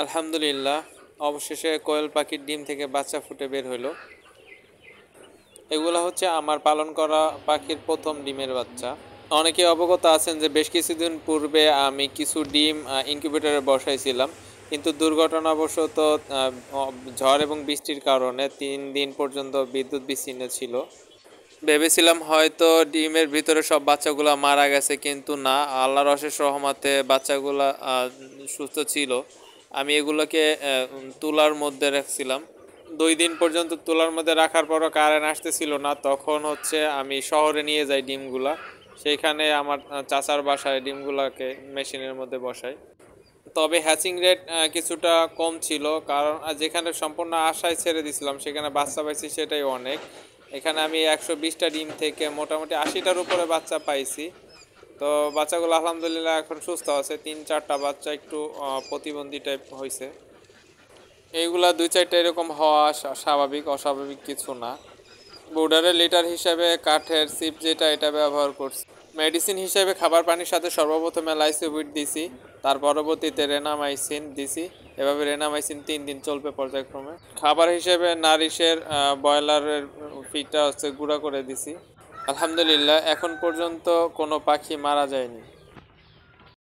আলহামদুলিল্লাহ, অবশেষে কোয়েল পাখির ডিম থেকে বাচ্চা ফুটে বের হইলো। এগুলা হচ্ছে আমার পালন করা পাখির প্রথম ডিমের বাচ্চা। অনেকে অবগত আছেন যে বেশ কিছুদিন পূর্বে আমি কিছু ডিম ইনকিউবেটরে বসাইছিলাম, কিন্তু দুর্ঘটনাবশত ঝড় এবং বৃষ্টির কারণে 3 দিন পর্যন্ত বিদ্যুৎ বিচ্ছিন্ন ছিল। ভেবেছিলাম হয়তো ডিমের ভিতরে সব বাচ্চাগুলা মারা গেছে, কিন্তু না, আল্লাহর অশেষ রহমতে বাচ্চাগুলা সুস্থ ছিল। আমি এগুলোকে তুলার মধ্যে রাখছিলাম 2 দিন পর্যন্ত। তুলার মধ্যে রাখার পরও কারেন্ট আসতেছিল না, তখন হচ্ছে আমি শহরে নিয়ে যাই ডিমগুলা। সেইখানে আমার চাচার বাসায় ডিমগুলাকে মেশিনের মধ্যে বসাই। তবে হ্যাচিং রেট কিছুটা কম ছিল, কারণ যেখানে সম্পূর্ণ আশায় ছেড়ে দিছিলাম সেখানে বাচ্চা পাইছি, সেটাই অনেক। এখানে আমি 120টা ডিম থেকে মোটামুটি 80টার উপরে বাচ্চা পাইছি। তো বাচ্চাগুলো আলহামদুলিল্লাহ এখন সুস্থ আছে। 3-4টা বাচ্চা একটু প্রতিবন্ধী টাইপ হয়েছে। এইগুলা 2-4টা এরকম হওয়া স্বাভাবিক, অস্বাভাবিক কিছু না। বোর্ডারের লিটার হিসাবে কাঠের সিপ যেটা, এটা ব্যবহার করছি। মেডিসিন হিসেবে খাবার পানির সাথে সর্বপ্রথমে লাইসোভিট দিছি, তার পরবর্তীতে রেনামাইসিন দিছি। এভাবে রেনামাইসিন 3 দিন চলবে পর্যায়ক্রমে। খাবার হিসেবে নারিশের ব্রয়লারের ফিডটা হচ্ছে গুঁড়া করে দিছি। আলহামদুলিল্লাহ, এখন পর্যন্ত কোনো পাখি মারা যায়নি।